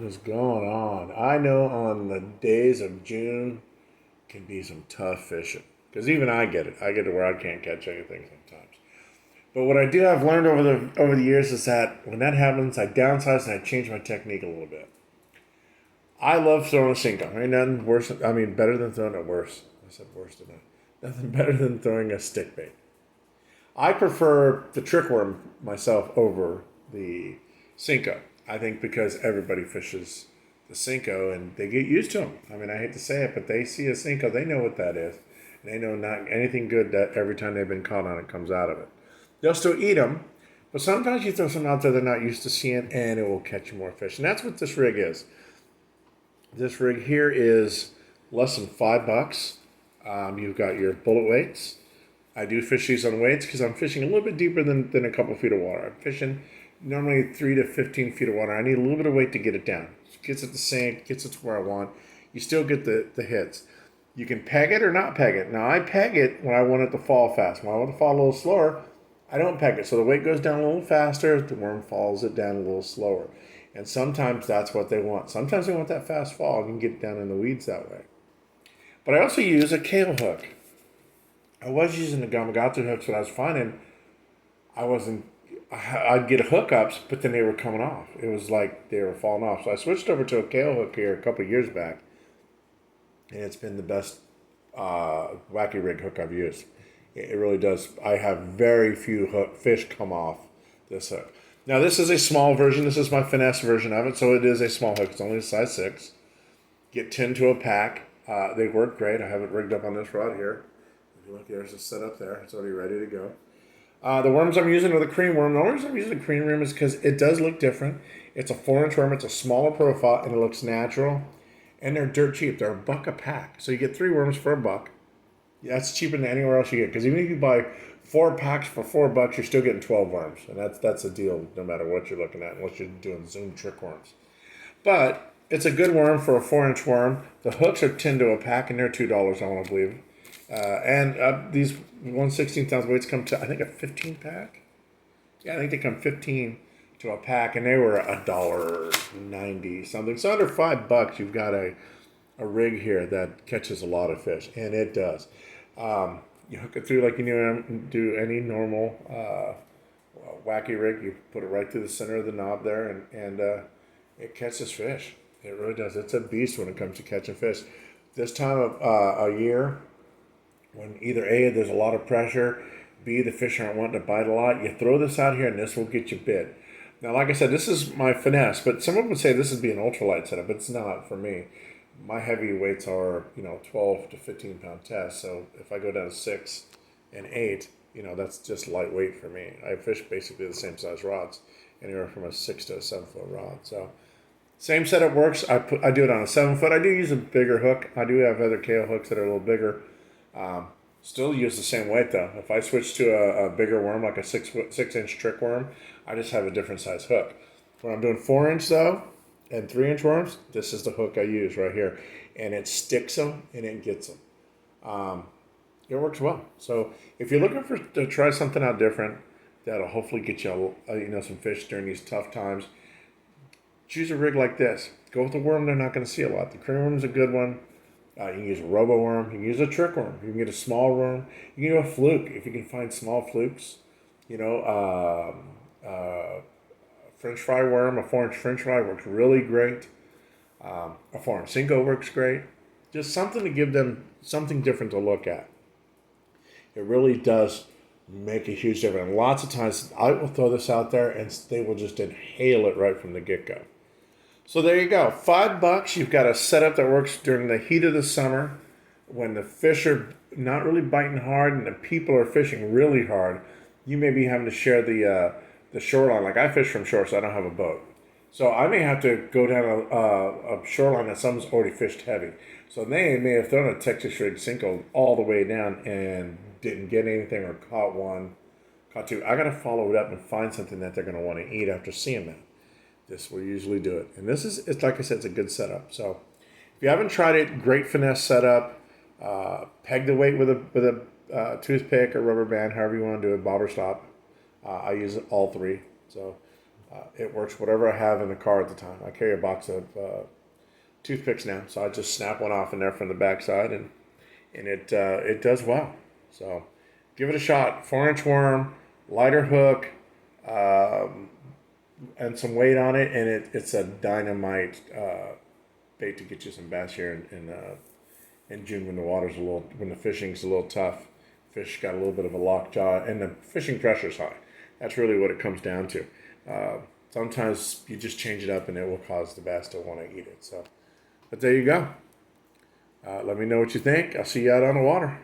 is going on? I know on the days of June can be some tough fishing. Because even I get it. I get to where I can't catch anything sometimes. But what I do have learned over the years is that when that happens, I downsize and I change my technique a little bit. I love throwing a sinker. Ain't nothing worse. I mean, better than throwing a worse. I said worse than that. Nothing better than throwing a stick bait. I prefer the trick worm myself over the Cinco. I think because everybody fishes the Cinco and they get used to them. I mean, I hate to say it, but they see a Cinco, they know what that is. And they know not anything good that every time they've been caught on it comes out of it. They'll still eat them, but sometimes you throw something out there they're not used to seeing and it will catch more fish. And that's what this rig is. This rig here is less than $5. You've got your bullet weights. I do fish these on weights because I'm fishing a little bit deeper than a couple feet of water. I'm fishing normally 3 to 15 feet of water. I need a little bit of weight to get it down. It gets it to sink, gets it to where I want. You still get the hits. You can peg it or not peg it. Now I peg it when I want it to fall fast. When I want it to fall a little slower, I don't peg it. So the weight goes down a little faster, the worm falls it down a little slower. And sometimes that's what they want. Sometimes they want that fast fall. You can get down in the weeds that way. But I also use a kale hook. I was using the Gamakatsu hooks that I was finding. I'd get hookups, but then they were coming off. It was like they were falling off. So I switched over to a kale hook here a couple of years back. And it's been the best Wacky rig hook I've used. It really does. I have very few fish come off this hook. Now this is a small version. This is my Finesse version of it. So it is a small hook. It's only a size 6. Get 10 to a pack. They work great. I have it rigged up on this rod here. If you look, there's a setup there. It's already ready to go. The worms I'm using are the cream worm. The only reason I'm using the cream worm is because it does look different. It's a 4-inch worm. It's a smaller profile, and it looks natural. And they're dirt cheap. They're $1 a pack. So you get 3 worms for $1. Yeah, that's cheaper than anywhere else you get. Because even if you buy 4 packs for $4, you're still getting 12 worms. And that's a deal no matter what you're looking at, unless you're doing Zoom trick worms. But it's a good worm for a 4-inch worm. The hooks are 10 to a pack, and they're $2, I want to believe. And these 1/16 ounce weights come to, I think, a 15 pack. Yeah, I think they come 15 to a pack, and they were $1.90 something. So under $5, you've got a rig here that catches a lot of fish, and it does. You hook it through like you do any normal Wacky rig. You put it right through the center of the knob there, and it catches fish. It really does. It's a beast when it comes to catching fish. This time of a year, when either A, there's a lot of pressure, B, the fish aren't wanting to bite a lot, you throw this out here and this will get you bit. Now, like I said, this is my Finesse, but someone would say this would be an ultralight setup. It's not for me. My heavy weights are, 12 to 15 pound tests. So if I go down to 6 and 8, that's just lightweight for me. I fish basically the same size rods, anywhere from a 6 to a 7-foot rod. So same setup works. I do it on a 7-foot. I do use a bigger hook. I do have other kale hooks that are a little bigger. Still use the same weight though. If I switch to a bigger worm, like a 6-inch trick worm, I just have a different size hook. When I'm doing 4-inch though, and 3-inch worms, this is the hook I use right here. And it sticks them and it gets them. It works well. So if you're looking to try something out different, that'll hopefully get you, some fish during these tough times, choose a rig like this. Go with a worm they're not going to see a lot. The cream worm is a good one. You can use a robo worm. You can use a trick worm. You can get a small worm. You can do a fluke if you can find small flukes. French fry worm, a 4-inch French fry works really great. A 4-inch Cinco works great. Just something to give them something different to look at. It really does make a huge difference. And lots of times I will throw this out there and they will just inhale it right from the get-go. So there you go. $5. You've got a setup that works during the heat of the summer when the fish are not really biting hard and the people are fishing really hard. You may be having to share the shoreline. Like I fish from shore, so I don't have a boat. So I may have to go down a shoreline that someone's already fished heavy. So they may have thrown a Texas rig Cinco all the way down and didn't get anything or caught 2. I got to follow it up and find something that they're going to want to eat after seeing that. This will usually do it. And it's like I said, it's a good setup. So if you haven't tried it, great Finesse setup. Peg the weight with a toothpick or rubber band, however you want to do it, bob or stop. I use all 3. So It works whatever I have in the car at the time. I carry a box of toothpicks now, so I just snap one off in there from the backside, and it does well. So give it a shot. 4-inch worm, lighter hook, and some weight on it, and it's a dynamite bait to get you some bass here in June when when the fishing's a little tough. Fish got a little bit of a lockjaw, and the fishing pressure's high. That's really what it comes down to. Sometimes you just change it up, and it will cause the bass to want to eat it. So, but there you go. Let me know what you think. I'll see you out on the water.